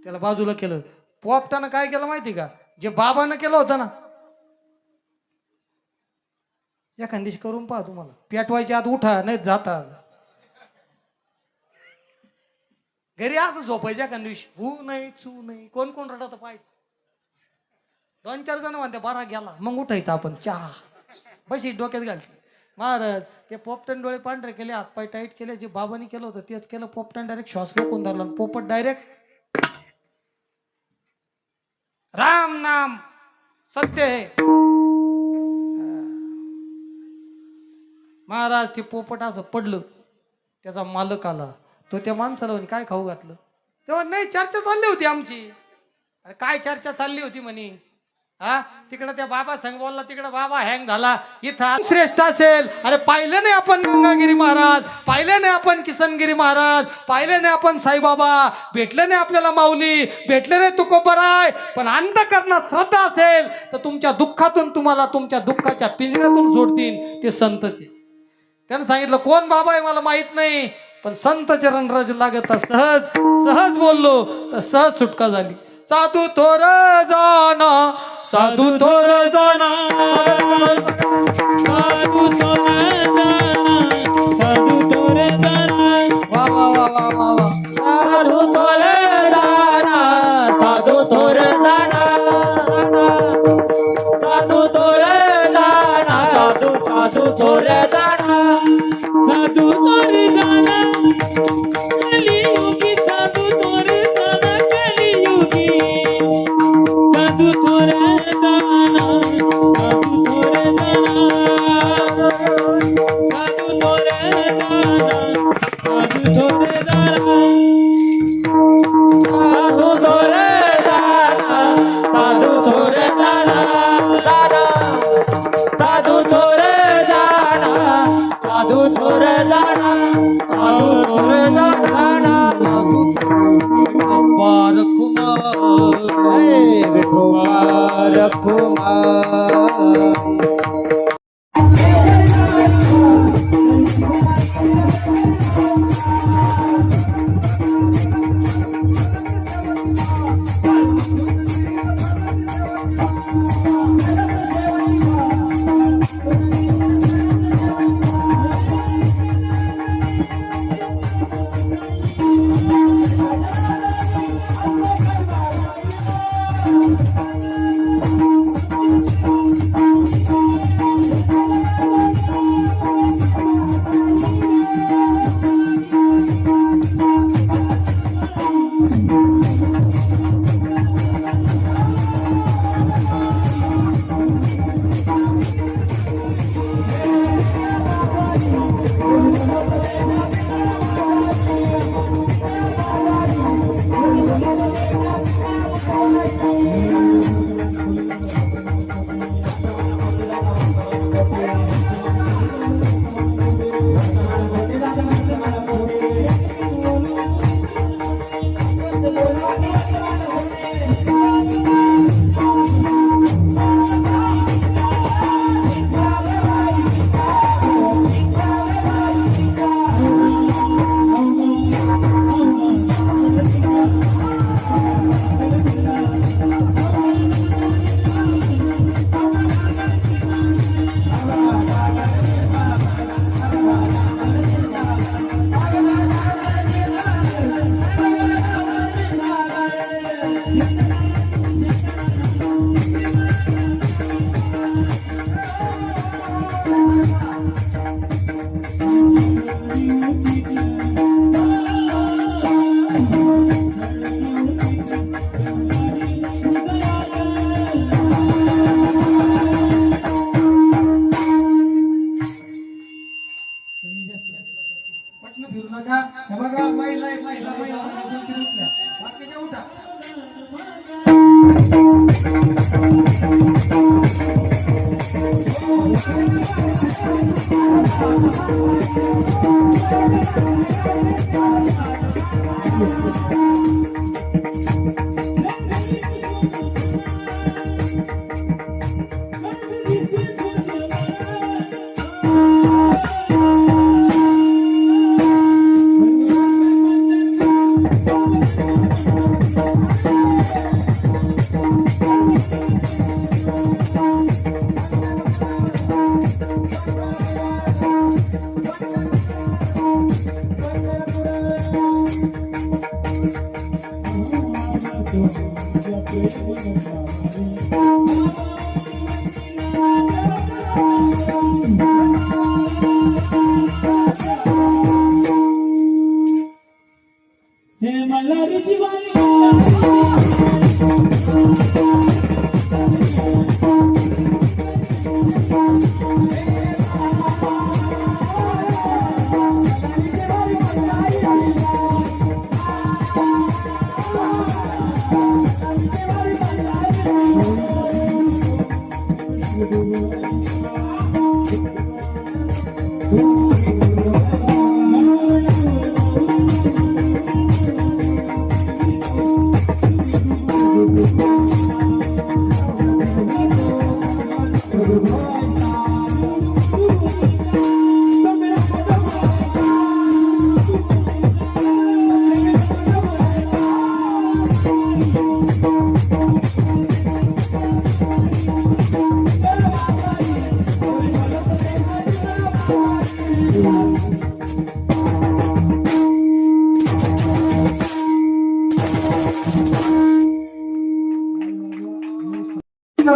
त्याला बाजूला केलं. पोपटानं काय केलं माहिती का जे बाबानं केलं होतं ना एखाद दिवशी करून पहा तुम्हाला. पेटवायच्या आत उठा नाही जाता घरी असं झोपायचं एखाद दिवशी हू नाही चू नाही कोण कोण रडत पाहायचं. 2-4 जण म्हणते बरा गेला मग उठायचं आपण चहा बशी डोक्यात घालते. महाराज ते पोपटन डोळे पांढरे केले हातपाय टाईट केले. जे बाबांनी केलं होतं तेच केलं. पोपटन डायरेक्ट श्वास रोखून धरला. पोपट डायरेक्ट राम नाम सत्य है. महाराज ते पोपट असं पडलं. त्याचा मालक आला. तो त्या माणसाला म्हणे काय खाऊ घातलं. तेव्हा नाही चर्चा चालली होती आमची. अरे काय चर्चा चालली होती म्हणे हा तिकडे त्या बाबा संग बोलला, तिकडे बाबा हँग झाला. इथं श्रेष्ठ असेल. अरे पाहिले नाही आपण गंगागिरी महाराज, पाहिले नाही आपण किसनगिरी महाराज, पाहिले नाही आपण साईबाबा, भेटले नाही आपल्याला माऊली, भेटले नाही तुकोबराय. पण अंतःकरणात श्रद्धा असेल तर तुमच्या दुःखातून तुम्हाला तुमच्या दुःखाच्या पिंजऱ्यातून सोडतील ते संतचे. त्यानं सांगितलं कोण बाबा आहे मला माहित नाही, पण संत चरणराज लागत सहज सहज बोललो तर सहज सुटका झाली. साधू थोर जाना, साधू थोर जाना, साधू तोरे दाना, साधू तोरे दाना. वा वा वा वा वा वा. साधू थोर दाना, साधू थोर दाना, साधू थोर दाना, साधू साधू थोर दाना. साधू तोरे दाना कलियुगी, साधू तोरे दाना कलियुगी. साधू तोरे दाना, साधू तोरे दाना, साधू तोरे दाना, साधू तोरे दाना. साधू थोर दाना, साधू थोर दाना, दाना. साधू थोर दाना, साधू थोर दाना, साधू थोर दाना. बारकुमार हे विठोबा रखुमार. हे मला ऋतुवाणी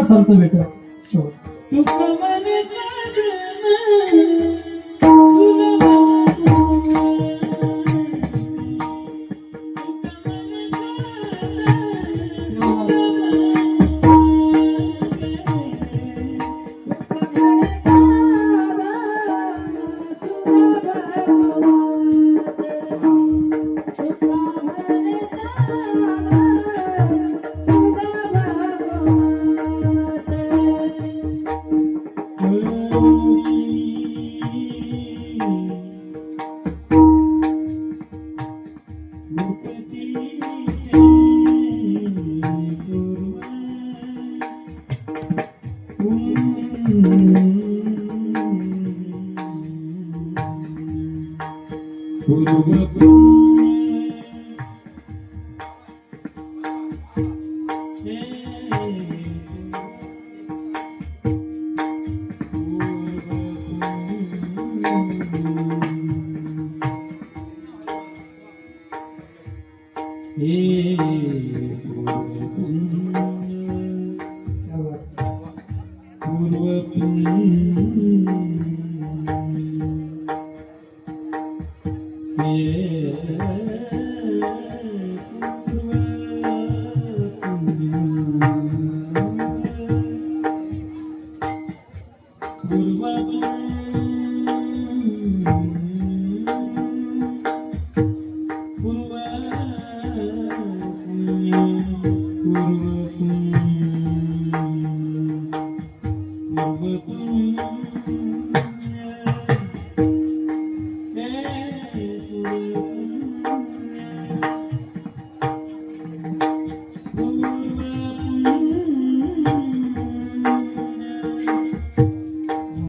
जोरात चालतं बेटा शेवट. तुक म्हणे पूर्व